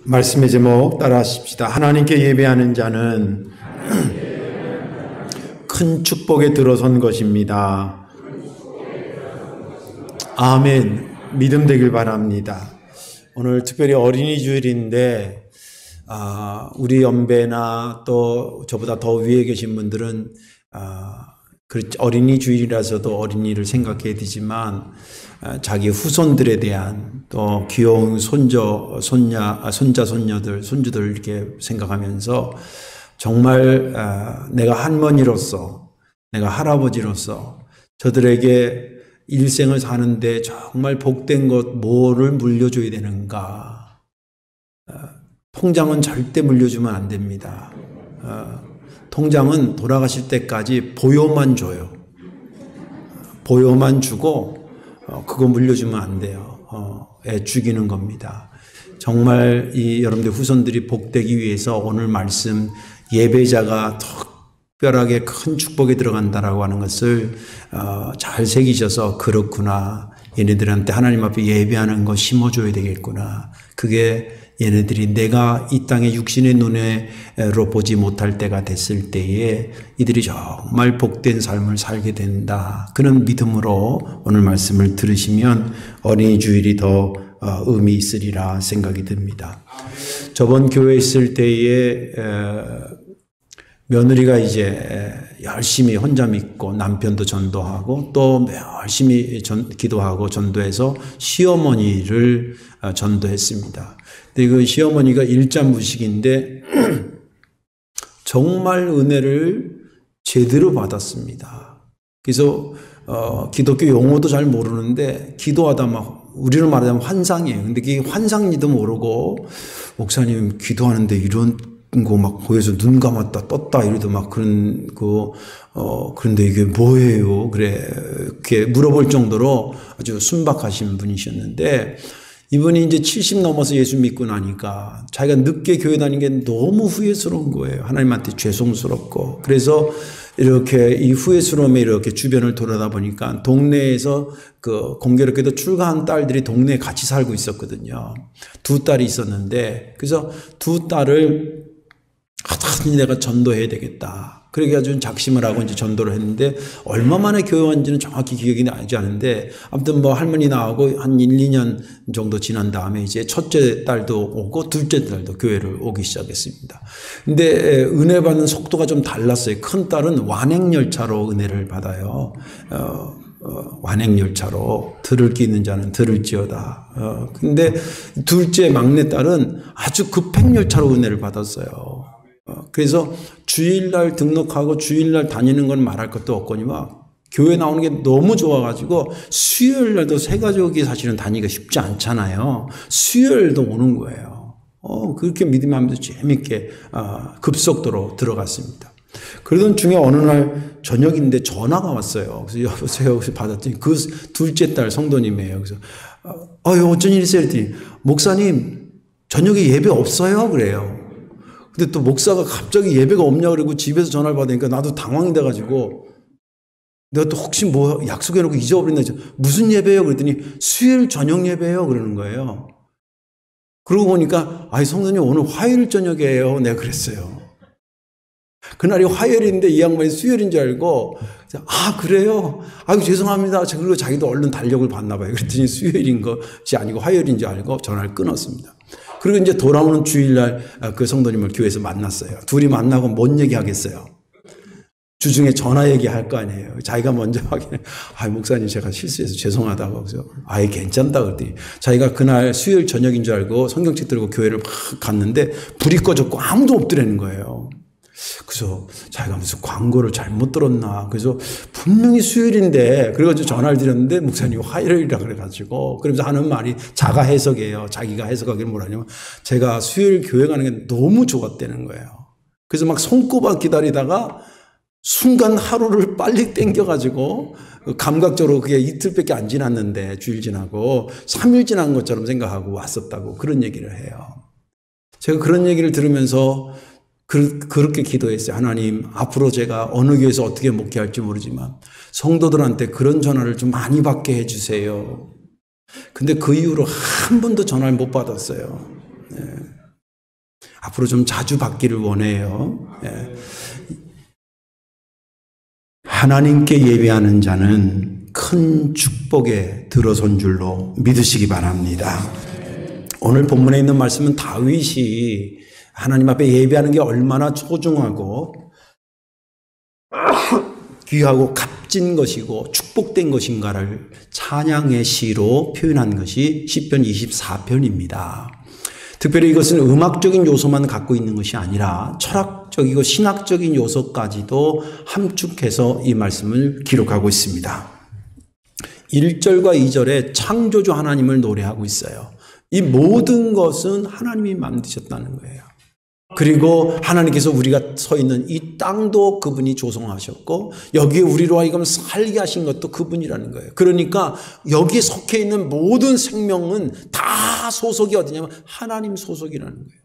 말씀의 제목 따라 하십시다. 하나님께 예배하는 자는 큰 축복에 들어선 것입니다. 아멘. 믿음 되길 바랍니다. 오늘 특별히 어린이 주일인데 우리 연배나 또 저보다 더 위에 계신 분들은 어린이 주일이라서도 어린이를 생각해야 되지만 자기 후손들에 대한 또 귀여운 손자, 손녀들, 손주들 이렇게 생각하면서 정말 내가 할머니로서, 내가 할아버지로서 저들에게 일생을 사는데 정말 복된 것 뭐를 물려줘야 되는가. 통장은 절대 물려주면 안 됩니다. 통장은 돌아가실 때까지 보요만 줘요. 보요만 주고 그거 물려주면 안 돼요. 애 죽이는 겁니다. 정말 여러분들 후손들이 복되기 위해서 오늘 말씀 예배자가 특별하게 큰 축복에 들어간다라고 하는 것을 잘 새기셔서 그렇구나. 얘네들한테 하나님 앞에 예배하는 거 심어줘야 되겠구나. 그게 얘네들이 내가 이 땅의 육신의 눈으로 보지 못할 때가 됐을 때에 이들이 정말 복된 삶을 살게 된다. 그런 믿음으로 오늘 말씀을 들으시면 어린이 주일이 더 의미 있으리라 생각이 듭니다. 저번 교회에 있을 때에 며느리가 이제 열심히 혼자 믿고 남편도 전도하고 또 열심히 기도하고 전도해서 시어머니를 전도했습니다. 근데 그 시어머니가 일자무식인데 정말 은혜를 제대로 받았습니다. 그래서 기독교 용어도 잘 모르는데 기도하다 막 우리로 말하자면 환상이에요. 근데 그게 환상인지도 모르고 목사님 기도하는데 이런 거 막 보여서 눈 감았다 떴다 이러도 막 그런 그런데 이게 뭐예요? 그래 이렇게 물어볼 정도로 아주 순박하신 분이셨는데 이분이 이제 70 넘어서 예수 믿고 나니까 자기가 늦게 교회 다닌 게 너무 후회스러운 거예요. 하나님한테 죄송스럽고. 그래서 이렇게 이 후회스러움에 이렇게 주변을 돌아다 보니까 동네에서 그 공교롭게도 출가한 딸들이 동네에 같이 살고 있었거든요. 두 딸이 있었는데 그래서 두 딸을 하여튼 내가 전도해야 되겠다. 그렇게 아주 작심을 하고 이제 전도를 했는데 얼마 만에 교회 왔는지는 정확히 기억이 나지 않은데 아무튼 뭐 할머니 나오고 한 1, 2년 정도 지난 다음에 이제 첫째 딸도 오고 둘째 딸도 교회를 오기 시작했습니다. 근데 은혜 받는 속도가 좀 달랐어요. 큰 딸은 완행열차로 은혜를 받아요. 완행열차로 들을 게 있는 자는 들을지어다. 근데 둘째 막내 딸은 아주 급행열차로 은혜를 받았어요. 그래서 주일날 등록하고 주일날 다니는 건 말할 것도 없거니와 교회 나오는 게 너무 좋아가지고 수요일날도 새 가족이 사실은 다니기가 쉽지 않잖아요. 수요일도 오는 거예요. 그렇게 믿음하면서 재밌게 급속도로 들어갔습니다. 그러던 중에 어느 날 저녁인데 전화가 왔어요. 그래서 여보세요. 그래서 받았더니 그 둘째 딸 성도님이에요. 그래서 어쩐 일 있어요? 그랬더니 목사님 저녁에 예배 없어요? 그래요. 근데 또 목사가 갑자기 예배가 없냐 그러고 집에서 전화를 받으니까 나도 당황이 돼가지고 내가 또 혹시 뭐 약속해놓고 잊어버렸나 무슨 예배예요? 그랬더니 수요일 저녁 예배예요 그러는 거예요. 그러고 보니까 성도님 오늘 화요일 저녁이에요. 내가 그랬어요. 그날이 화요일인데 이 양반이 수요일인 줄 알고 그래요? 아이고 죄송합니다. 그리고 자기도 얼른 달력을 봤나 봐요. 그랬더니 수요일인 것이 아니고 화요일인 줄 알고 전화를 끊었습니다. 그리고 이제 돌아오는 주일날 그 성도님을 교회에서 만났어요. 둘이 만나고 뭔 얘기 하겠어요? 주중에 전화 얘기할 거 아니에요. 자기가 먼저 확인해. 목사님 제가 실수해서 죄송하다고. 그래서 괜찮다 그랬더니 자기가 그날 수요일 저녁인 줄 알고 성경책 들고 교회를 막 갔는데 불이 꺼졌고 아무도 없더라는 거예요. 그래서 자기가 무슨 광고를 잘못 들었나. 그래서 분명히 수요일인데 그래가지고 전화를 드렸는데 목사님 화요일이라 그래가지고 그러면서 하는 말이 자가 해석이에요. 자기가 해석하기를 뭐라냐면 제가 수요일 교회 가는 게 너무 좋았다는 거예요. 그래서 막 손꼽아 기다리다가 순간 하루를 빨리 땡겨가지고 감각적으로 그게 이틀밖에 안 지났는데 주일 지나고 3일 지난 것처럼 생각하고 왔었다고 그런 얘기를 해요. 제가 그런 얘기를 들으면서 그렇게 기도했어요. 하나님, 앞으로 제가 어느 교회에서 어떻게 목회할지 모르지만 성도들한테 그런 전화를 좀 많이 받게 해주세요. 근데 그 이후로 한 번도 전화를 못 받았어요. 네. 앞으로 좀 자주 받기를 원해요. 예. 하나님께 예배하는 자는 큰 축복에 들어선 줄로 믿으시기 바랍니다. 오늘 본문에 있는 말씀은 다윗이 하나님 앞에 예배하는 게 얼마나 소중하고 귀하고 값진 것이고 축복된 것인가를 찬양의 시로 표현한 것이 시편 24편입니다. 특별히 이것은 음악적인 요소만 갖고 있는 것이 아니라 철학적이고 신학적인 요소까지도 함축해서 이 말씀을 기록하고 있습니다. 1절과 2절에 창조주 하나님을 노래하고 있어요. 이 모든 것은 하나님이 만드셨다는 거예요. 그리고 하나님께서 우리가 서 있는 이 땅도 그분이 조성하셨고 여기에 우리로 하여금 살게 하신 것도 그분이라는 거예요. 그러니까 여기에 속해 있는 모든 생명은 다 소속이 어디냐면 하나님 소속이라는 거예요.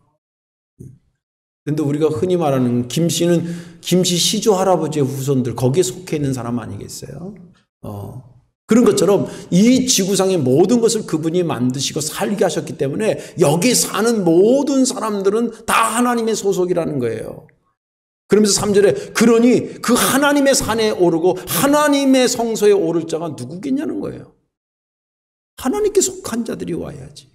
그런데 우리가 흔히 말하는 김씨는 김씨 시조 할아버지의 후손들 거기에 속해 있는 사람 아니겠어요? 그런 것처럼 이 지구상의 모든 것을 그분이 만드시고 살게 하셨기 때문에 여기 사는 모든 사람들은 다 하나님의 소속이라는 거예요. 그러면서 3절에 그러니 그 하나님의 산에 오르고 하나님의 성소에 오를 자가 누구겠냐는 거예요. 하나님께 속한 자들이 와야지.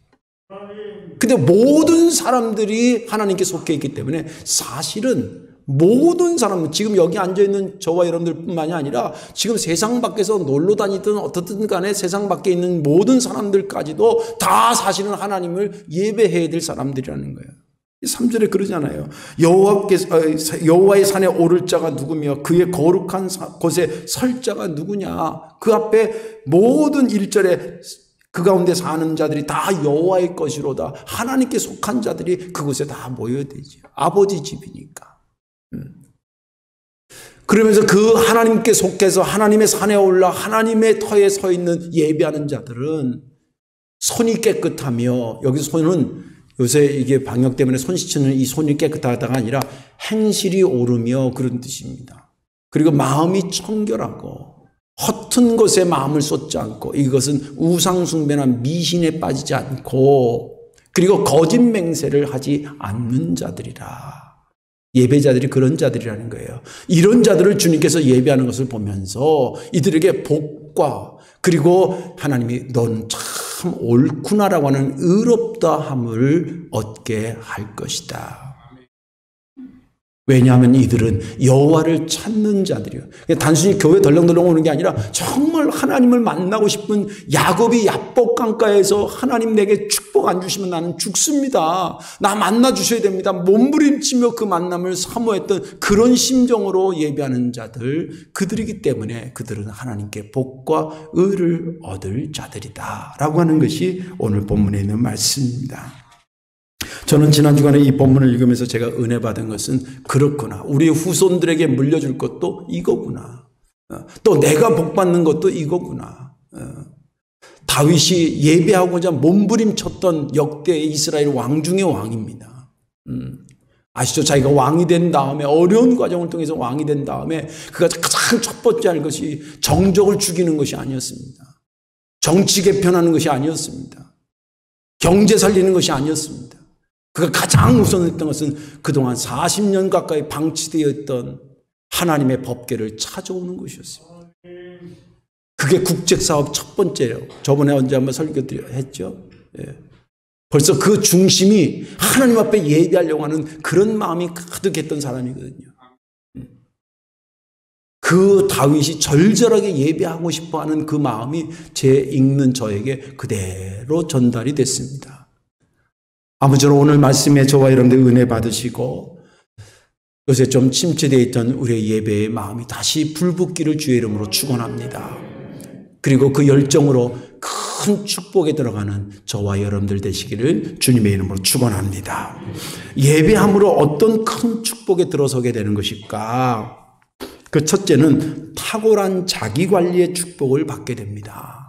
근데 모든 사람들이 하나님께 속해 있기 때문에 사실은 모든 사람, 지금 여기 앉아있는 저와 여러분들뿐만이 아니라 지금 세상 밖에서 놀러 다니든 어떻든 간에 세상 밖에 있는 모든 사람들까지도 다 사실은 하나님을 예배해야 될 사람들이라는 거예요. 3절에 그러잖아요. 여호와의 산에 오를 자가 누구며 그의 거룩한 곳에 설 자가 누구냐. 그 앞에 모든 1절에 그 가운데 사는 자들이 다 여호와의 것이로다. 하나님께 속한 자들이 그곳에 다 모여야 되죠. 아버지 집이니까. 그러면서 그 하나님께 속해서 하나님의 산에 올라 하나님의 터에 서 있는 예배하는 자들은 손이 깨끗하며, 여기서 손은 요새 이게 방역 때문에 손 씻는 이 손이 깨끗하다가 아니라 행실이 오르며 그런 뜻입니다. 그리고 마음이 청결하고 허튼 것에 마음을 쏟지 않고, 이것은 우상숭배나 미신에 빠지지 않고, 그리고 거짓 맹세를 하지 않는 자들이라. 예배자들이 그런 자들이라는 거예요. 이런 자들을 주님께서 예배하는 것을 보면서 이들에게 복과, 그리고 하나님이 넌 참 옳구나라고 하는 의롭다함을 얻게 할 것이다. 왜냐하면 이들은 여호와를 찾는 자들이에요. 단순히 교회 덜렁덜렁 오는 게 아니라 정말 하나님을 만나고 싶은, 야곱이 야복 강가에서 하나님 내게 축복 안 주시면 나는 죽습니다. 나 만나 주셔야 됩니다. 몸부림치며 그 만남을 사모했던 그런 심정으로 예배하는 자들, 그들이기 때문에 그들은 하나님께 복과 의를 얻을 자들이다 라고 하는 것이 오늘 본문에 있는 말씀입니다. 저는 지난 주간에 이 본문을 읽으면서 제가 은혜 받은 것은, 그렇구나, 우리 후손들에게 물려줄 것도 이거구나, 또 내가 복받는 것도 이거구나. 다윗이 예배하고자 몸부림쳤던 역대 이스라엘 왕 중의 왕입니다. 아시죠? 자기가 왕이 된 다음에, 어려운 과정을 통해서 왕이 된 다음에 그가 가장 첫 번째 할 것이 정적을 죽이는 것이 아니었습니다. 정치 개편하는 것이 아니었습니다. 경제 살리는 것이 아니었습니다. 그가 가장 우선했던 것은 그동안 40년 가까이 방치되어 있던 하나님의 법궤를 찾아오는 것이었습니다. 그게 국책사업 첫 번째예요. 저번에 언제 한번 설교했죠. 예. 벌써 그 중심이 하나님 앞에 예배하려고 하는 그런 마음이 가득했던 사람이거든요. 그 다윗이 절절하게 예배하고 싶어하는 그 마음이 제 읽는 저에게 그대로 전달이 됐습니다. 아무쪼록 오늘 말씀에 저와 여러분들 은혜 받으시고, 요새 좀 침체되어 있던 우리의 예배의 마음이 다시 불붙기를 주의 이름으로 축원합니다. 그리고 그 열정으로 큰 축복에 들어가는 저와 여러분들 되시기를 주님의 이름으로 축원합니다. 예배함으로 어떤 큰 축복에 들어서게 되는 것일까? 그 첫째는 탁월한 자기관리의 축복을 받게 됩니다.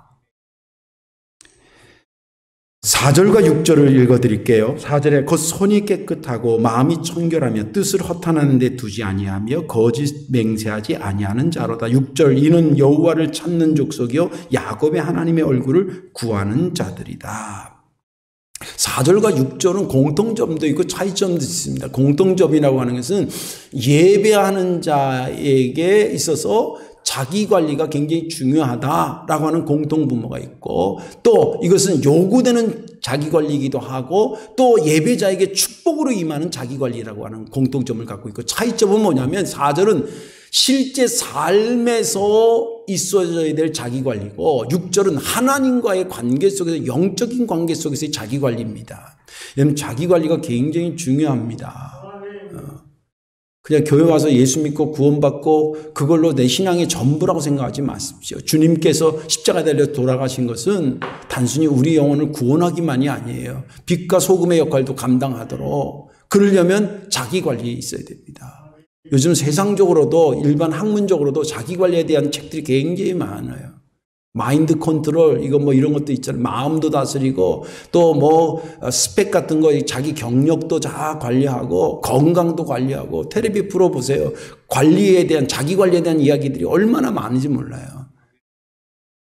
4절과 6절을 읽어드릴게요. 4절에 곧 손이 깨끗하고 마음이 청결하며 뜻을 허탄하는 데 두지 아니하며 거짓 맹세하지 아니하는 자로다. 6절 이는 여호와를 찾는 족속이요 야곱의 하나님의 얼굴을 구하는 자들이다. 4절과 6절은 공통점도 있고 차이점도 있습니다. 공통점이라고 하는 것은 예배하는 자에게 있어서 자기 관리가 굉장히 중요하다라고 하는 공통분모가 있고, 또 이것은 요구되는 자기 관리이기도 하고 또 예배자에게 축복으로 임하는 자기 관리라고 하는 공통점을 갖고 있고, 차이점은 뭐냐면 4절은 실제 삶에서 있어져야 될 자기 관리고 6절은 하나님과의 관계 속에서 영적인 관계 속에서의 자기 관리입니다. 여러분, 자기 관리가 굉장히 중요합니다. 그냥 교회 와서 예수 믿고 구원받고 그걸로 내 신앙의 전부라고 생각하지 마십시오. 주님께서 십자가 달려 돌아가신 것은 단순히 우리 영혼을 구원하기만이 아니에요. 빛과 소금의 역할도 감당하도록, 그러려면 자기 관리에 있어야 됩니다. 요즘 세상적으로도 일반 학문적으로도 자기 관리에 대한 책들이 굉장히 많아요. 마인드 컨트롤, 이거 뭐 이런 것도 있잖아요. 마음도 다스리고 또 뭐 스펙 같은 거, 자기 경력도 다 관리하고 건강도 관리하고, 텔레비 프로 보세요. 관리에 대한, 자기 관리에 대한 이야기들이 얼마나 많은지 몰라요.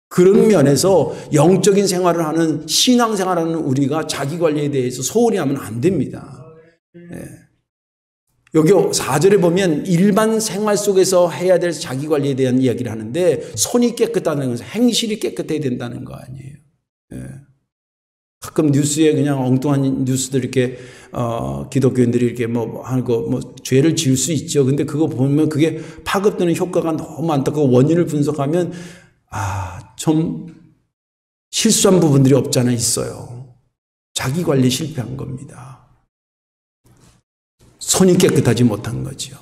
그런 면에서 영적인 생활을 하는, 신앙 생활을 하는 우리가 자기 관리에 대해서 소홀히 하면 안 됩니다. 네. 여기 4절에 보면 일반 생활 속에서 해야 될 자기 관리에 대한 이야기를 하는데, 손이 깨끗하다는 것은 행실이 깨끗해야 된다는 거 아니에요. 예. 가끔 뉴스에 그냥 엉뚱한 뉴스들 이렇게 기독교인들이 이렇게 뭐 하는 거, 뭐 죄를 지을 수 있죠. 근데 그거 보면 그게 파급되는 효과가 너무 많다. 그 원인을 분석하면 좀 실수한 부분들이 없잖아 있어요. 자기 관리 실패한 겁니다. 손이 깨끗하지 못한 거죠.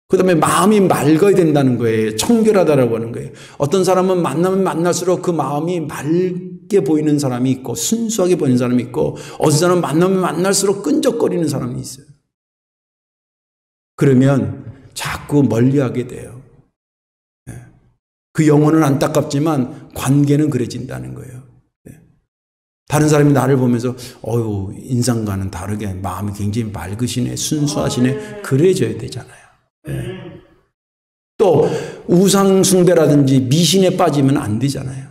그 다음에 마음이 맑아야 된다는 거예요. 청결하다라고 하는 거예요. 어떤 사람은 만나면 만날수록 그 마음이 맑게 보이는 사람이 있고 순수하게 보이는 사람이 있고, 어떤 사람은 만나면 만날수록 끈적거리는 사람이 있어요. 그러면 자꾸 멀리하게 돼요. 그 영혼은 안타깝지만 관계는 그래진다는 거예요. 다른 사람이 나를 보면서 인상과는 다르게 마음이 굉장히 맑으시네, 순수하시네, 그래져야 되잖아요. 또 우상 숭배라든지 미신에 빠지면 안 되잖아요.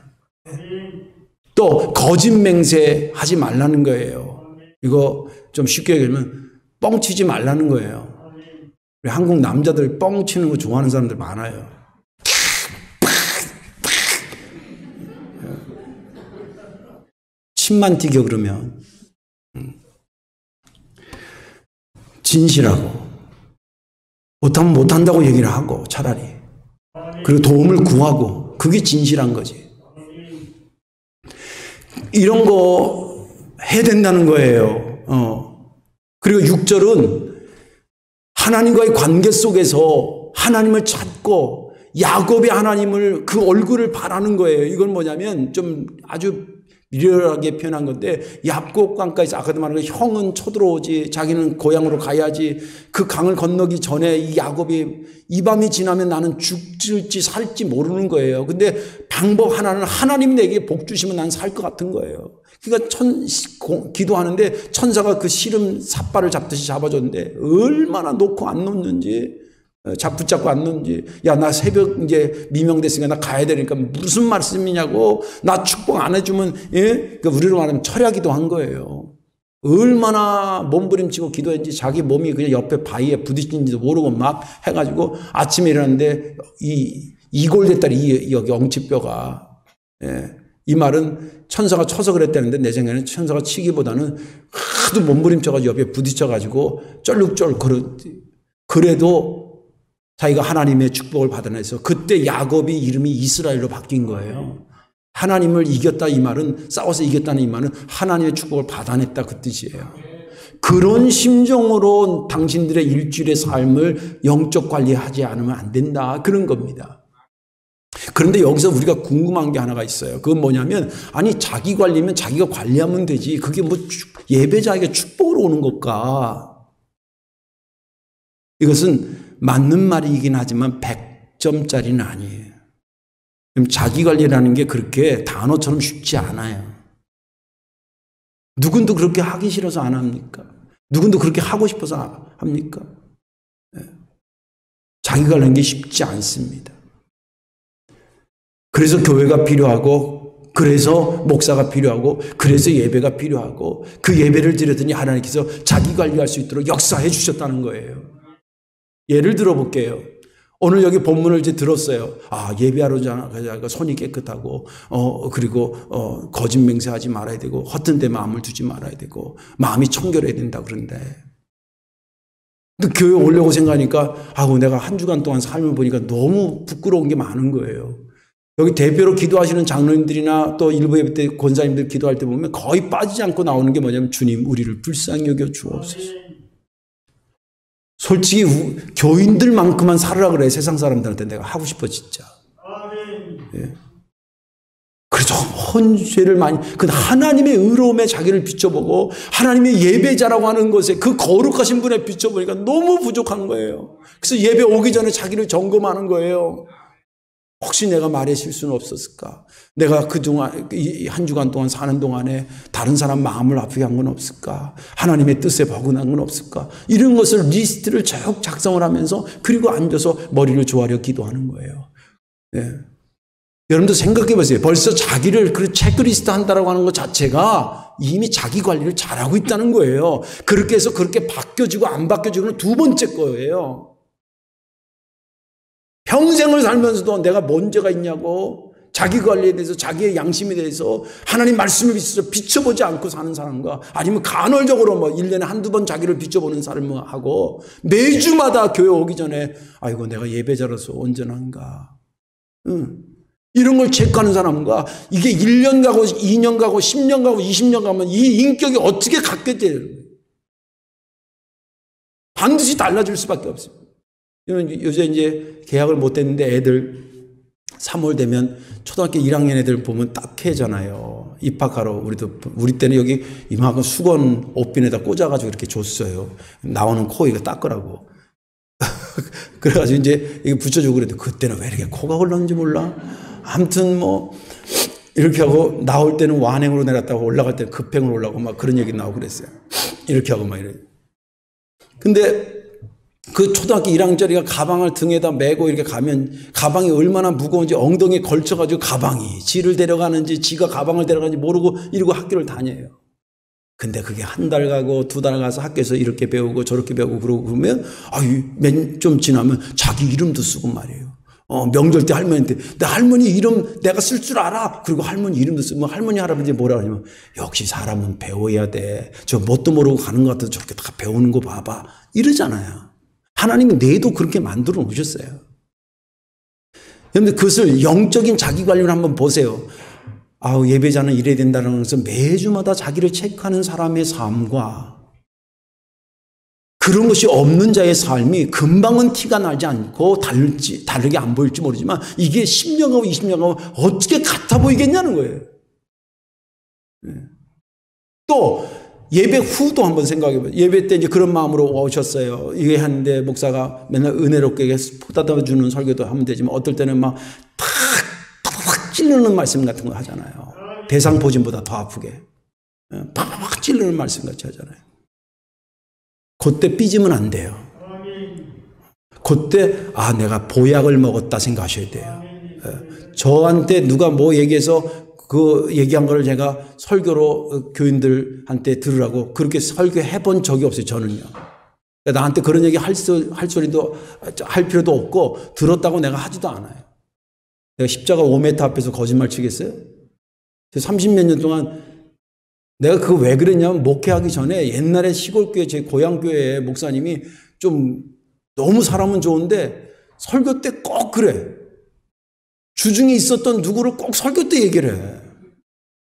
또 거짓 맹세 하지 말라는 거예요. 이거 좀 쉽게 얘기하면 뻥치지 말라는 거예요. 우리 한국 남자들 뻥치는 거 좋아하는 사람들 많아요. 침만 튀겨 그러면. 진실하고 못하면 못한다고 얘기를 하고 차라리, 그리고 도움을 구하고, 그게 진실한 거지. 이런 거 해야 된다는 거예요. 그리고 6절은 하나님과의 관계 속에서 하나님을 찾고 야곱의 하나님을, 그 얼굴을 바라는 거예요. 이건 뭐냐면 좀 아주 리얼하게 표현한 건데, 얍곡 강가에서 아까도 말한 형은 쳐들어오지, 자기는 고향으로 가야지, 그 강을 건너기 전에 이 야곱이 이 밤이 지나면 나는 죽을지 살지 모르는 거예요. 근데 방법 하나는 하나님 내게 복 주시면 난 살 것 같은 거예요. 그러니까 기도하는데 천사가 그 씨름 삿발을 잡듯이 잡아줬는데 얼마나 놓고 안 놓는지, 붙잡고 안 놓는지. 야, 나 새벽 이제 미명됐으니까 나 가야 되니까 무슨 말씀이냐고, 나 축복 안 해주면, 그러니까 우리로 말하면 철야기도 한 거예요. 얼마나 몸부림치고 기도했는지, 자기 몸이 그냥 옆에 바위에 부딪힌지도 모르고 막 해가지고 아침에 일어났는데 이골됐다리, 여기 엉치뼈가. 이 말은 천사가 쳐서 그랬다는데, 내 생각에는 천사가 치기보다는 하도 몸부림쳐가지고 옆에 부딪혀가지고 쩔룩쩔룩 그래도 자기가 하나님의 축복을 받아내서, 그때 야곱이 이름이 이스라엘로 바뀐 거예요. 하나님을 이겼다 이 말은, 싸워서 이겼다는 이 말은 하나님의 축복을 받아냈다 그 뜻이에요. 그런 심정으로 당신들의 일주일의 삶을 영적 관리하지 않으면 안 된다, 그런 겁니다. 그런데 여기서 우리가 궁금한 게 하나가 있어요. 그건 뭐냐면, 아니 자기 관리면 자기가 관리하면 되지, 그게 뭐 예배자에게 축복으로 오는 것까? 이것은 맞는 말이긴 하지만 100점짜리는 아니에요. 자기 관리라는 게 그렇게 단어처럼 쉽지 않아요. 누군도 그렇게 하기 싫어서 안 합니까? 누군도 그렇게 하고 싶어서 합니까? 자기 관리하는 게 쉽지 않습니다. 그래서 교회가 필요하고 그래서 목사가 필요하고 그래서 예배가 필요하고 그 예배를 드렸더니 하나님께서 자기 관리할 수 있도록 역사해 주셨다는 거예요. 예를 들어 볼게요. 오늘 여기 본문을 이제 들었어요. 아, 예배하러 가자니까 손이 깨끗하고, 그리고, 거짓 맹세하지 말아야 되고, 허튼 데 마음을 두지 말아야 되고, 마음이 청결해야 된다 그런데. 근데 교회 오려고 생각하니까, 내가 한 주간 동안 삶을 보니까 너무 부끄러운 게 많은 거예요. 여기 대표로 기도하시는 장로님들이나 또 일부 예배 때 권사님들 기도할 때 보면 거의 빠지지 않고 나오는 게 뭐냐면, 주님, 우리를 불쌍히 여겨 주옵소서. 솔직히 교인들만큼만 살으라 그래. 세상 사람들한테 내가 하고 싶어 진짜. 예. 그래서 헌죄를 많이 하나님의 의로움에 자기를 비춰보고 하나님의 예배자라고 하는 것에 그 거룩하신 분에 비춰보니까 너무 부족한 거예요. 그래서 예배 오기 전에 자기를 점검하는 거예요. 혹시 내가 말에 실수는 없었을까? 내가 그동안 한 주간 동안 사는 동안에 다른 사람 마음을 아프게 한 건 없을까? 하나님의 뜻에 버금난 건 없을까? 이런 것을 리스트를 쭉 작성을 하면서 그리고 앉아서 머리를 조아려 기도하는 거예요. 네. 여러분도 생각해 보세요. 벌써 자기를 그 체크리스트 한다라고 하는 것 자체가 이미 자기 관리를 잘하고 있다는 거예요. 그렇게 해서 그렇게 바뀌어지고 안 바뀌어지고는 두 번째 거예요. 평생을 살면서도 내가 뭔 죄가 있냐고 자기 관리에 대해서 자기의 양심에 대해서 하나님 말씀을 비춰보지 않고 사는 사람과 아니면 간헐적으로 1년에 한두 번 자기를 비춰보는 사람하고 매주마다 교회 오기 전에 아이고 내가 예배자로서 온전한가 이런 걸 체크하는 사람과 이게 1년 가고 2년 가고 10년 가고 20년 가면 이 인격이 어떻게 갖겠대요. 반드시 달라질 수밖에 없습니다. 요새 이제 계약을 못 했는데 애들 3월 되면 초등학교 1학년 애들 보면 딱해잖아요. 입학하러 우리 때는 여기 이만큼 수건 옷빈에다 꽂아가지고 이렇게 줬어요. 나오는 코 이거 닦으라고. 그래가지고 이제 이거 붙여주고 그랬는데 그때는 왜 이렇게 코가 흘렀는지 몰라. 아무튼 이렇게 하고 나올 때는 완행으로 내렸다고 올라갈 때는 급행으로 올라가고 막 그런 얘기 나오고 그랬어요. 이렇게 하고 막 이래. 근데 그 초등학교 1학년짜리가 가방을 등에다 메고 이렇게 가면 가방이 얼마나 무거운지 엉덩이에 걸쳐가지고 가방이 지를 데려가는지 지가 가방을 데려가는지 모르고 이러고 학교를 다녀요. 근데 그게 한 달 가고 2달 가서 학교에서 이렇게 배우고 저렇게 배우고 그러면 좀 지나면 자기 이름도 쓰고 말이에요. 명절 때 할머니한테 내 할머니 이름 내가 쓸 줄 알아. 그리고 할머니 이름도 쓰면 할머니 할아버지 뭐라 그러냐면 역시 사람은 배워야 돼. 저 뭣도 모르고 가는 것 같아도 저렇게 다 배우는 거 봐봐. 이러잖아요. 하나님은 뇌도 그렇게 만들어 놓으셨어요. 그런데 그것을 영적인 자기 관리를 한번 보세요. 예배자는 이래야 된다는 것은 매주마다 자기를 체크하는 사람의 삶과 그런 것이 없는 자의 삶이 금방은 티가 나지 않고 다르게 안 보일지 모르지만 이게 10년하고 20년하고 어떻게 같아 보이겠냐는 거예요. 또 예배 후도 한번 생각해 보세요. 예배 때 이제 그런 마음으로 오셨어요. 이게 하는데 목사가 맨날 은혜롭게 포닫아 주는 설교도 하면 되지만 어떨 때는 막 팍 찌르는 말씀 같은 거 하잖아요. 대상포진보다 더 아프게. 팍 찌르는 말씀 같이 하잖아요. 그때 삐지면 안 돼요. 그때 내가 보약을 먹었다 생각하셔야 돼요. 저한테 누가 뭐 얘기해서 그 얘기한 걸 제가 설교로 교인들한테 들으라고 그렇게 설교해 본 적이 없어요. 저는요. 나한테 그런 얘기 할 소리도 할 필요도 없고 들었다고 내가 하지도 않아요. 내가 십자가 5m 앞에서 거짓말 치겠어요? 30몇 년 동안 내가 그거 왜 그랬냐면 목회하기 전에 옛날에 시골교회 제 고향교회 목사님이 좀 너무 사람은 좋은데 설교 때 꼭 그래. 주중에 있었던 누구를 꼭 설교 때 얘기를 해.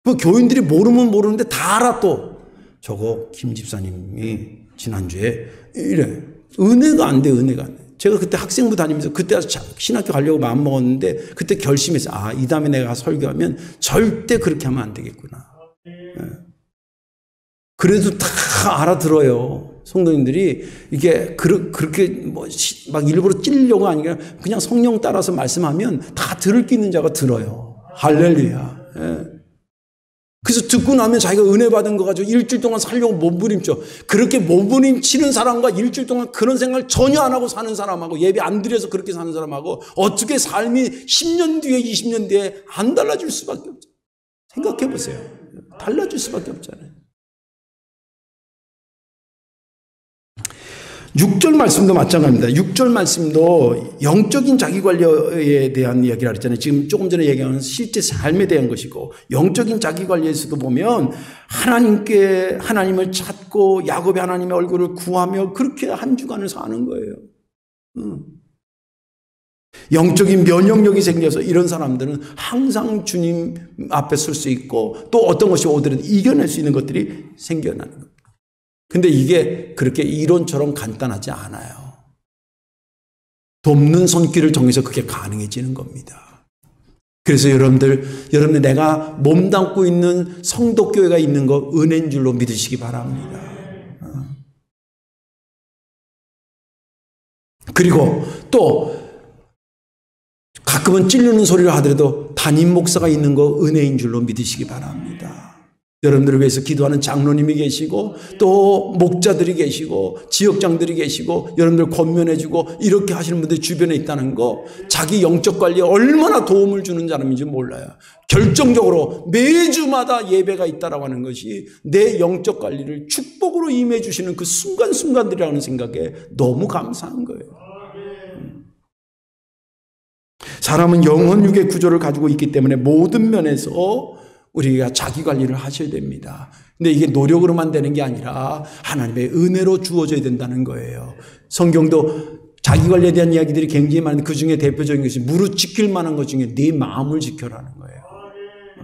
그 교인들이 모르면 모르는데 다 알아 또. 저거 김 집사님이 지난주에 이래. 은혜가 안 돼. 제가 그때 학생부 다니면서 그때 신학교 가려고 마음먹었는데 그때 결심했어요. 이 다음에 내가 설교하면 절대 그렇게 하면 안 되겠구나. 그래도 다 알아들어요. 성도님들이 이게 그렇게 막 일부러 찔려고 아니라 그냥 성령 따라서 말씀하면 다 들을 게 있는 자가 들어요. 할렐루야. 그래서 듣고 나면 자기가 은혜 받은 거 가지고 일주일 동안 살려고 몸부림쳐. 그렇게 몸부림치는 사람과 일주일 동안 그런 생각을 전혀 안 하고 사는 사람하고 예배 안 드려서 그렇게 사는 사람하고 어떻게 삶이 10년 뒤에 20년 뒤에 안 달라질 수밖에 없죠. 생각해 보세요. 달라질 수밖에 없잖아요. 6절 말씀도 마찬가지입니다. 6절 말씀도 영적인 자기관리에 대한 이야기를 했잖아요. 지금 조금 전에 얘기한 실제 삶에 대한 것이고, 영적인 자기관리에서도 보면 하나님을 찾고 야곱의 하나님의 얼굴을 구하며 그렇게 한 주간을 사는 거예요. 영적인 면역력이 생겨서 이런 사람들은 항상 주님 앞에 설 수 있고, 또 어떤 것이 오더라도 이겨낼 수 있는 것들이 생겨나는 겁니다. 근데 이게 그렇게 이론처럼 간단하지 않아요. 돕는 손길을 통해서 그게 가능해지는 겁니다. 그래서 여러분들 내가 몸담고 있는 성도교회가 있는 거 은혜인 줄로 믿으시기 바랍니다. 그리고 또 가끔은 찔르는 소리를 하더라도 담임 목사가 있는 거 은혜인 줄로 믿으시기 바랍니다. 여러분들을 위해서 기도하는 장로님이 계시고, 또 목자들이 계시고, 지역장들이 계시고, 여러분들 권면해주고 이렇게 하시는 분들이 주변에 있다는 거, 자기 영적 관리에 얼마나 도움을 주는 사람인지 몰라요. 결정적으로 매주마다 예배가 있다라고 하는 것이 내 영적 관리를 축복으로 임해 주시는 그 순간순간들이라는 생각에 너무 감사한 거예요. 사람은 영혼육의 구조를 가지고 있기 때문에 모든 면에서 우리가 자기 관리를 하셔야 됩니다. 근데 이게 노력으로만 되는 게 아니라 하나님의 은혜로 주어져야 된다는 거예요. 성경도 자기 관리에 대한 이야기들이 굉장히 많은데 그 중에 대표적인 것이 무릇 지킬 만한 것 중에 네 마음을 지켜라는 거예요.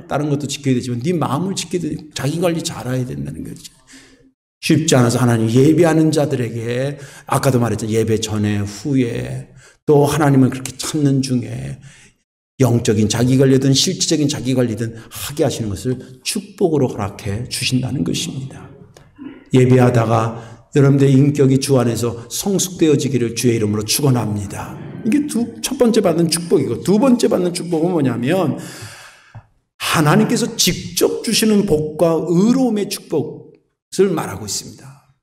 다른 것도 지켜야 되지만 네 마음을 지켜야 돼. 자기 관리 잘해야 된다는 거죠. 쉽지 않아서 하나님 예배하는 자들에게, 아까도 말했잖아요. 예배 전에 후에 또 하나님을 그렇게 찾는 중에 영적인 자기관리든 실질적인 자기관리든 하게 하시는 것을 축복으로 허락해 주신다는 것입니다. 예배하다가 여러분들의 인격이 주 안에서 성숙되어지기를 주의 이름으로 축원합니다. 이게 첫 번째 받는 축복이고, 두 번째 받는 축복은 뭐냐면 하나님께서 직접 주시는 복과 의로움의 축복을 말하고 있습니다.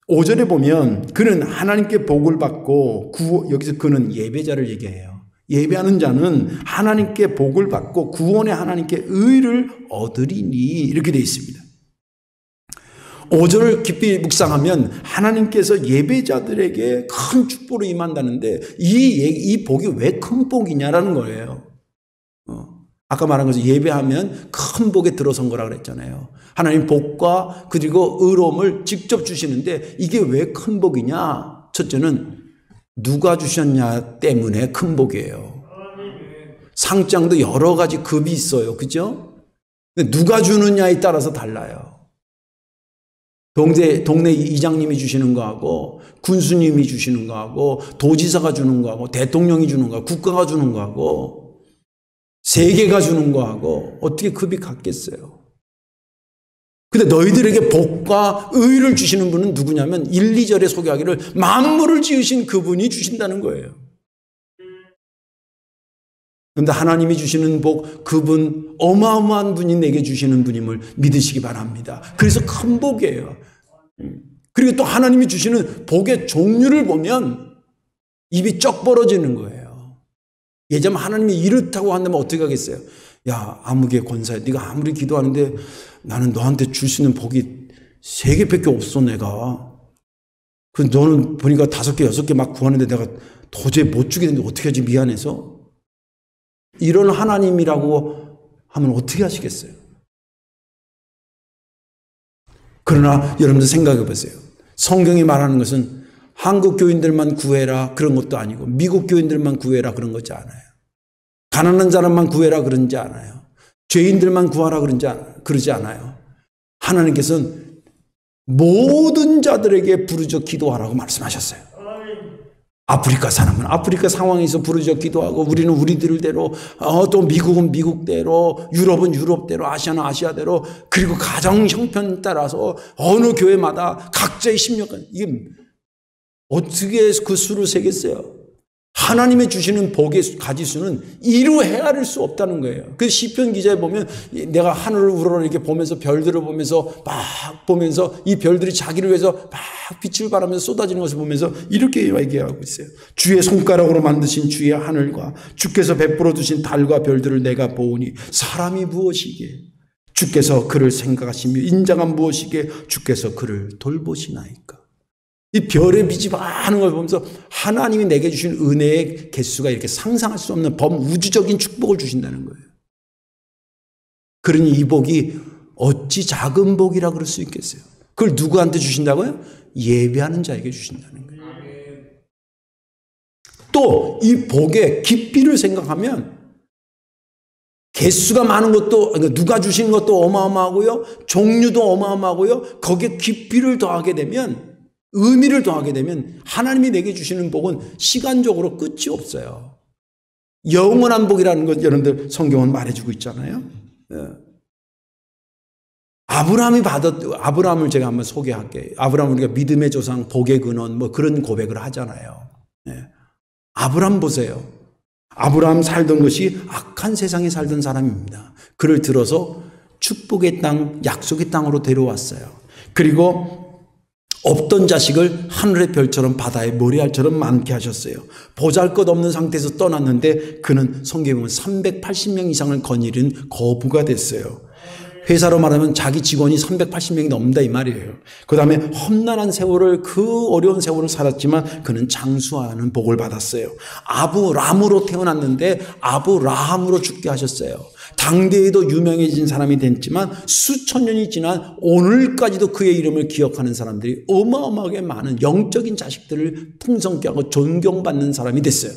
5절에 보면 그는 하나님께 복을 받고, 여기서 그는 예배자를 얘기해요. 예배하는 자는 하나님께 복을 받고 구원의 하나님께 의를 얻으리니, 이렇게 되어 있습니다. 5절을 깊이 묵상하면 하나님께서 예배자들에게 큰 축복으로 임한다는데 이 복이 왜 큰 복이냐라는 거예요. 아까 말한 것처럼 예배하면 큰 복에 들어선 거라 그랬잖아요. 하나님 복과 그리고 의로움을 직접 주시는데 이게 왜 큰 복이냐? 첫째는 누가 주셨냐 때문에 큰 복이에요. 상장도 여러 가지 급이 있어요. 그죠? 누가 주느냐에 따라서 달라요. 동네 이장님이 주시는 거하고, 군수님이 주시는 거하고, 도지사가 주는 거하고, 대통령이 주는 거하고, 국가가 주는 거하고, 세계가 주는 거하고 어떻게 급이 같겠어요? 근데 너희들에게 복과 의를 주시는 분은 누구냐면 1, 2절에 소개하기를 만물을 지으신 그분이 주신다는 거예요. 그런데 하나님이 주시는 복, 그분 어마어마한 분이 내게 주시는 분임을 믿으시기 바랍니다. 그래서 큰 복이에요. 그리고 또 하나님이 주시는 복의 종류를 보면 입이 쩍 벌어지는 거예요. 예전에 하나님이 이렇다고 한다면 어떻게 하겠어요? 야, 아무개 권사야, 네가 아무리 기도하는데 나는 너한테 줄 수 있는 복이 3개밖에 없어, 내가. 그 너는 보니까 5개, 6개 막 구하는데 내가 도저히 못 주겠는데 어떻게 하지, 미안해서. 이런 하나님이라고 하면 어떻게 하시겠어요? 그러나 여러분들 생각해 보세요. 성경이 말하는 것은 한국 교인들만 구해라 그런 것도 아니고, 미국 교인들만 구해라 그런 거지 않아요. 가난한 사람만 구해라 그런지 않아요. 죄인들만 구하라 그러지 않아요. 하나님께서는 모든 자들에게 부르짖어 기도하라고 말씀하셨어요. 아프리카 사람은 아프리카 상황에서 부르짖어 기도하고, 우리는 우리들대로, 또 미국은 미국대로, 유럽은 유럽대로, 아시아는 아시아대로, 그리고 가정 형편 따라서 어느 교회마다 각자의 심령관, 이게 어떻게 그 수를 세겠어요? 하나님의 주시는 복의 가지수는 이루 헤아릴 수 없다는 거예요. 그 시편 기자에 보면 내가 하늘을 우러러 이렇게 보면서 별들을 보면서 막 보면서 이 별들이 자기를 위해서 막 빛을 발하면서 쏟아지는 것을 보면서 이렇게 얘기하고 있어요. 주의 손가락으로 만드신 주의 하늘과 주께서 베풀어 두신 달과 별들을 내가 보오니 사람이 무엇이기에 주께서 그를 생각하시며 인자가 무엇이기에 주께서 그를 돌보시나이까. 이 별의 빛이 많은 걸 보면서 하나님이 내게 주신 은혜의 개수가 이렇게 상상할 수 없는 범우주적인 축복을 주신다는 거예요. 그러니 이 복이 어찌 작은 복이라 그럴 수 있겠어요. 그걸 누구한테 주신다고요? 예배하는 자에게 주신다는 거예요. 또 이 복의 깊이를 생각하면 개수가 많은 것도, 누가 주신 것도 어마어마하고요, 종류도 어마어마하고요, 거기에 깊이를 더하게 되면, 의미를 더하게 되면 하나님이 내게 주시는 복은 시간적으로 끝이 없어요. 영원한 복이라는 것 여러분들 성경은 말해주고 있잖아요. 아브라함을 제가 한번 소개할게요. 아브라함은 우리가 믿음의 조상, 복의 근원, 뭐 그런 고백을 하잖아요. 아브라함 보세요. 아브라함 살던 것이 악한 세상에 살던 사람입니다. 그를 들어서 축복의 땅, 약속의 땅으로 데려왔어요. 그리고 없던 자식을 하늘의 별처럼 바다의 모래알처럼 많게 하셨어요. 보잘것없는 상태에서 떠났는데 그는 성경에 보면 380명 이상을 거느린 거부가 됐어요. 회사로 말하면 자기 직원이 380명이 넘는다 이 말이에요. 그 다음에 험난한 세월을, 그 어려운 세월을 살았지만 그는 장수하는 복을 받았어요. 아브람으로 태어났는데 아브라함으로 죽게 하셨어요. 당대에도 유명해진 사람이 됐지만 수천 년이 지난 오늘까지도 그의 이름을 기억하는 사람들이 어마어마하게 많은 영적인 자식들을 풍성케 하고 존경받는 사람이 됐어요.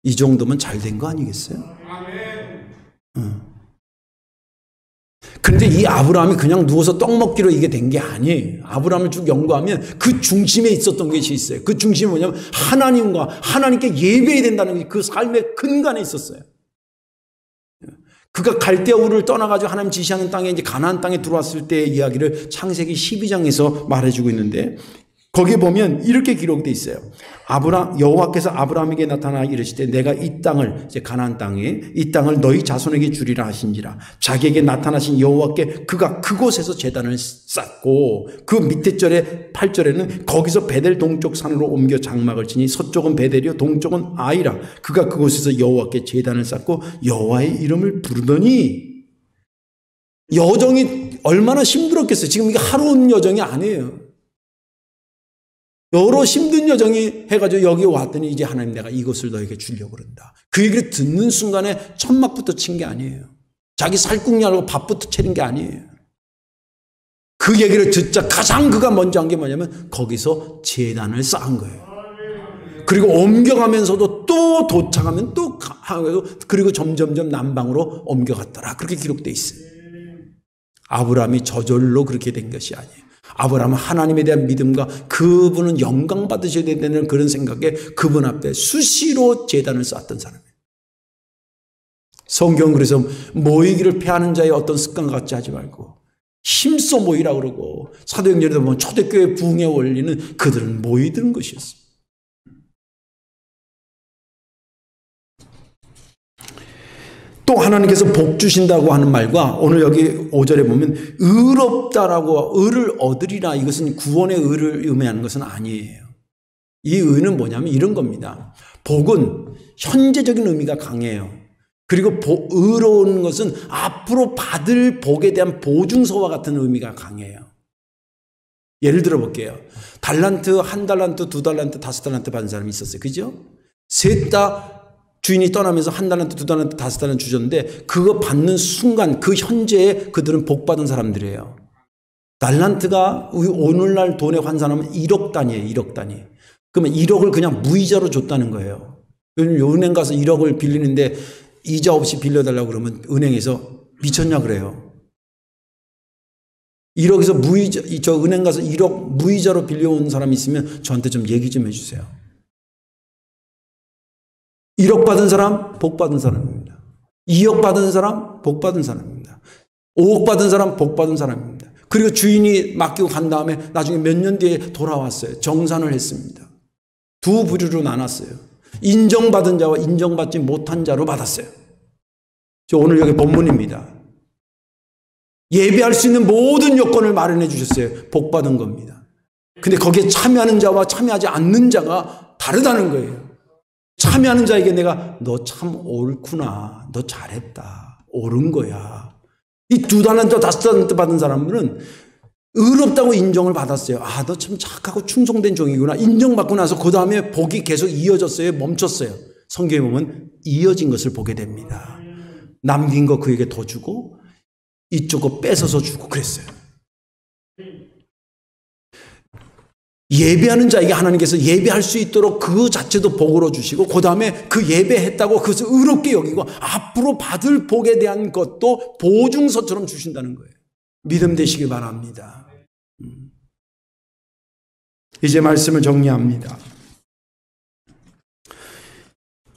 이 정도면 잘 된 거 아니겠어요? 그런데 이 아브라함이 그냥 누워서 떡 먹기로 이게 된 게 아니에요. 아브라함을 쭉 연구하면 그 중심에 있었던 것이 있어요. 그 중심이 뭐냐면 하나님과 하나님께 예배해야 된다는 게 그 삶의 근간에 있었어요. 그가 갈대아 우르를 떠나가지고 하나님 지시하는 땅에 이제 가나안 땅에 들어왔을 때의 이야기를 창세기 12장에서 말해주고 있는데 거기에 보면 이렇게 기록되어 있어요. 여호와께서 아브라함에게 나타나 이르시되 내가 이 땅을, 이제 가나안 땅에 이 땅을 너희 자손에게 주리라 하신지라. 자기에게 나타나신 여호와께 그가 그곳에서 제단을 쌓고 그 밑에 절에 8절에는 거기서 베델 동쪽 산으로 옮겨 장막을 치니 서쪽은 베델이요 동쪽은 아이라. 그가 그곳에서 여호와께 제단을 쌓고 여호와의 이름을 부르더니 여정이 얼마나 힘들었겠어요. 지금 이게 하루 여정이 아니에요. 여러 힘든 여정이 해가지고 여기 왔더니 이제 하나님 내가 이것을 너에게 주려고 그런다. 그 얘기를 듣는 순간에 천막부터 친 게 아니에요. 자기 살궁리하려고 밥부터 차린 게 아니에요. 그 얘기를 듣자 가장 그가 먼저 한 게 뭐냐면 거기서 제단을 쌓은 거예요. 그리고 옮겨가면서도 또 도착하면 또 하고 그리고 점점점 남방으로 옮겨갔더라. 그렇게 기록되어 있어요. 아브라함이 저절로 그렇게 된 것이 아니에요. 아브라함은 하나님에 대한 믿음과 그분은 영광 받으셔야 된다는 그런 생각에 그분 앞에 수시로 제단을 쌓았던 사람이에요. 성경은 그래서 모이기를 패하는 자의 어떤 습관 같지 하지 말고 힘써 모이라 그러고 사도행전에도 보면 초대교회 부흥의 원리는 그들은 모이드는 것이었어요. 또 하나님께서 복 주신다고 하는 말과 오늘 여기 5절에 보면 의롭다라고 의를 얻으리라 이것은 구원의 의를 의미하는 것은 아니에요. 이 의는 뭐냐면 이런 겁니다. 복은 현재적인 의미가 강해요. 그리고 의로운 것은 앞으로 받을 복에 대한 보증서와 같은 의미가 강해요. 예를 들어 볼게요. 달란트, 1달란트, 2달란트, 5달란트 받은 사람이 있었어요. 그죠? 셋 다 주인이 떠나면서 1달란트, 2달란트, 5달란트 주셨는데 그거 받는 순간 그 현재에 그들은 복 받은 사람들이에요. 달란트가 오늘날 돈에 환산하면 1억 단위예요. 1억 단위. 그러면 1억을 그냥 무이자로 줬다는 거예요. 은행 가서 1억을 빌리는데 이자 없이 빌려달라고 그러면 은행에서 미쳤냐 그래요. 1억에서 무이자, 저 은행 가서 1억 무이자로 빌려온 사람이 있으면 저한테 좀 얘기 좀 해주세요. 1억 받은 사람, 복 받은 사람입니다. 2억 받은 사람, 복 받은 사람입니다. 5억 받은 사람, 복 받은 사람입니다. 그리고 주인이 맡기고 간 다음에 나중에 몇 년 뒤에 돌아왔어요. 정산을 했습니다. 두 부류로 나눴어요. 인정받은 자와 인정받지 못한 자로 받았어요. 저 오늘 여기 본문입니다. 예배할 수 있는 모든 요건을 마련해 주셨어요. 복 받은 겁니다. 근데 거기에 참여하는 자와 참여하지 않는 자가 다르다는 거예요. 참여하는 자에게 내가 너 참 옳구나. 너 잘했다. 옳은 거야. 이 2달란트, 5달란트 받은 사람들은 의롭다고 인정을 받았어요. 아, 너 참 착하고 충성된 종이구나. 인정받고 나서 그 다음에 복이 계속 이어졌어요? 멈췄어요? 성경에 보면 이어진 것을 보게 됩니다. 남긴 거 그에게 더 주고 이쪽 거 뺏어서 주고 그랬어요. 예배하는 자에게 하나님께서 예배할 수 있도록 그 자체도 복으로 주시고 그 다음에 그 예배했다고 그것을 의롭게 여기고 앞으로 받을 복에 대한 것도 보증서처럼 주신다는 거예요. 믿음 되시기 바랍니다. 이제 말씀을 정리합니다.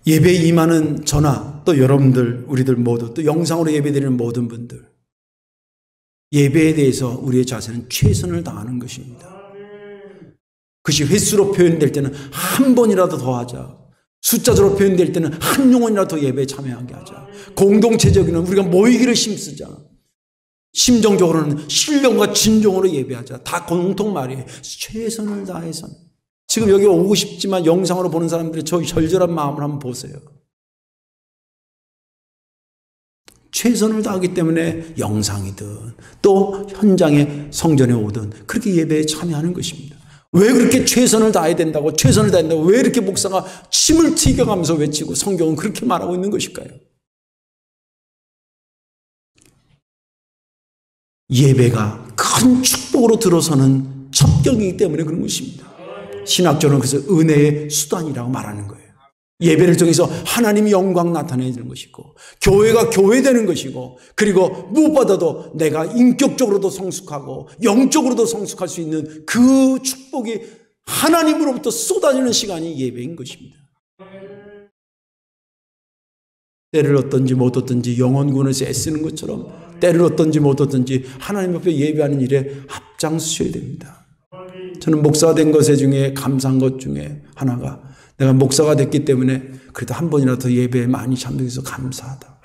예배에 임하는 저나 또 여러분들, 우리들 모두, 또 영상으로 예배드리는 모든 분들, 예배에 대해서 우리의 자세는 최선을 다하는 것입니다. 그것이 횟수로 표현될 때는 한 번이라도 더 하자. 숫자적으로 표현될 때는 한 영혼이라도 더 예배에 참여하게 하자. 공동체적으로는 우리가 모이기를 힘쓰자. 심정적으로는 신령과 진정으로 예배하자. 다 공통 말이에요. 최선을 다해서. 지금 여기 오고 싶지만 영상으로 보는 사람들의 저 절절한 마음을 한번 보세요. 최선을 다하기 때문에 영상이든 또 현장에 성전에 오든 그렇게 예배에 참여하는 것입니다. 왜 그렇게 최선을 다해야 된다고, 최선을 다해야 된다고 왜 이렇게 목사가 침을 튀겨가면서 외치고 성경은 그렇게 말하고 있는 것일까요? 예배가 큰 축복으로 들어서는 첩경이기 때문에 그런 것입니다. 신학적으로는 그래서 은혜의 수단이라고 말하는 거예요. 예배를 통해서 하나님의 영광 나타내는 것이고 교회가 교회되는 것이고 그리고 무엇보다도 내가 인격적으로도 성숙하고 영적으로도 성숙할 수 있는 그 축복이 하나님으로부터 쏟아지는 시간이 예배인 것입니다. 때를 얻든지 못 얻든지 영혼군에서 애쓰는 것처럼 때를 얻든지 못 얻든지 하나님 앞에 예배하는 일에 앞장서셔야 됩니다. 저는 목사가 된 것 중에 감사한 것 중에 하나가 내가 목사가 됐기 때문에 그래도 한 번이라도 더 예배에 많이 참석해서 감사하다.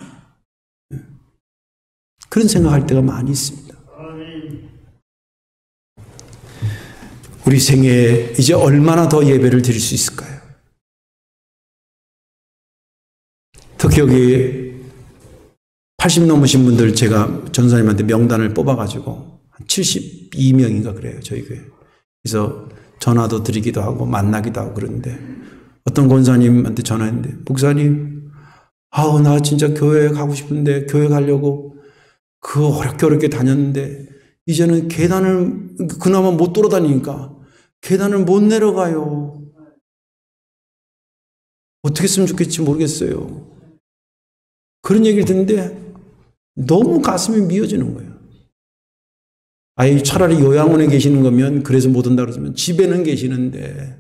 그런 생각할 때가 많이 있습니다. 우리 생애에 이제 얼마나 더 예배를 드릴 수 있을까요? 특히 여기 80 넘으신 분들 제가 전사님한테 명단을 뽑아가지고 한 72명인가 그래요. 저희 교회. 그래서 전화도 드리기도 하고 만나기도 하고 그러는데 어떤 권사님한테 전화했는데 목사님 아우 나 진짜 교회 가고 싶은데 교회 가려고 그 어렵게 다녔는데 이제는 계단을 그나마 못 돌아다니니까 계단을 못 내려가요. 어떻게 했으면 좋겠지 모르겠어요. 그런 얘기를 듣는데 너무 가슴이 미어지는 거예요. 아예 차라리 요양원에 계시는 거면 그래서 못 온다 그러면 집에는 계시는데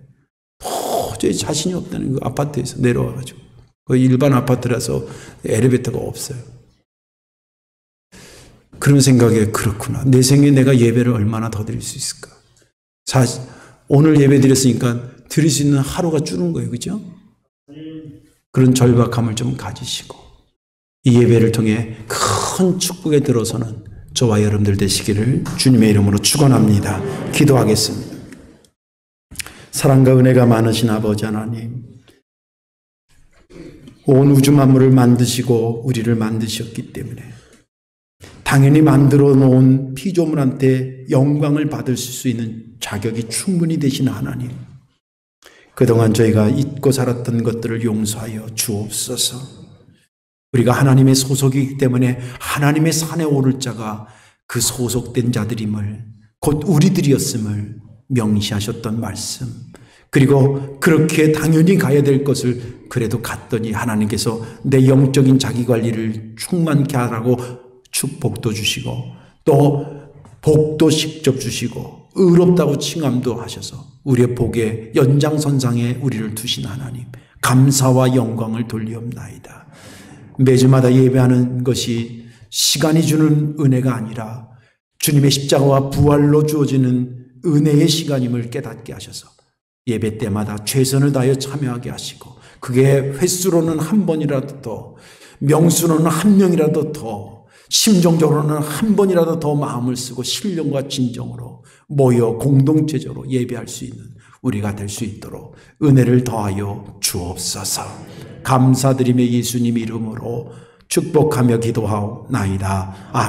도저히 자신이 없다는 그 아파트에서 내려와가지고 그 일반 아파트라서 엘리베이터가 없어요. 그런 생각에 그렇구나. 내 생에 내가 예배를 얼마나 더 드릴 수 있을까. 오늘 예배 드렸으니까 드릴 수 있는 하루가 줄은 거예요. 그죠? 그런 절박함을 좀 가지시고 이 예배를 통해 큰 축복에 들어서는 저와 여러분들 되시기를 주님의 이름으로 축원합니다. 기도하겠습니다. 사랑과 은혜가 많으신 아버지 하나님, 온 우주 만물을 만드시고 우리를 만드셨기 때문에 당연히 만들어 놓은 피조물한테 영광을 받을 수 있는 자격이 충분히 되신 하나님, 그동안 저희가 잊고 살았던 것들을 용서하여 주옵소서. 우리가 하나님의 소속이기 때문에 하나님의 산에 오를 자가 그 소속된 자들임을, 곧 우리들이었음을 명시하셨던 말씀, 그리고 그렇게 당연히 가야 될 것을 그래도 갔더니 하나님께서 내 영적인 자기관리를 충만케 하라고 축복도 주시고 또 복도 직접 주시고 의롭다고 칭함도 하셔서 우리의 복의 연장선상에 우리를 두신 하나님, 감사와 영광을 돌리옵나이다. 매주마다 예배하는 것이 시간이 주는 은혜가 아니라 주님의 십자가와 부활로 주어지는 은혜의 시간임을 깨닫게 하셔서 예배 때마다 최선을 다하여 참여하게 하시고 그게 횟수로는 한 번이라도 더, 명수로는 한 명이라도 더, 심정적으로는 한 번이라도 더 마음을 쓰고 신령과 진정으로 모여 공동체적으로 예배할 수 있는 우리가 될 수 있도록 은혜를 더하여 주옵소서. 감사드리며 예수님 이름으로 축복하며 기도하옵나이다. 아멘.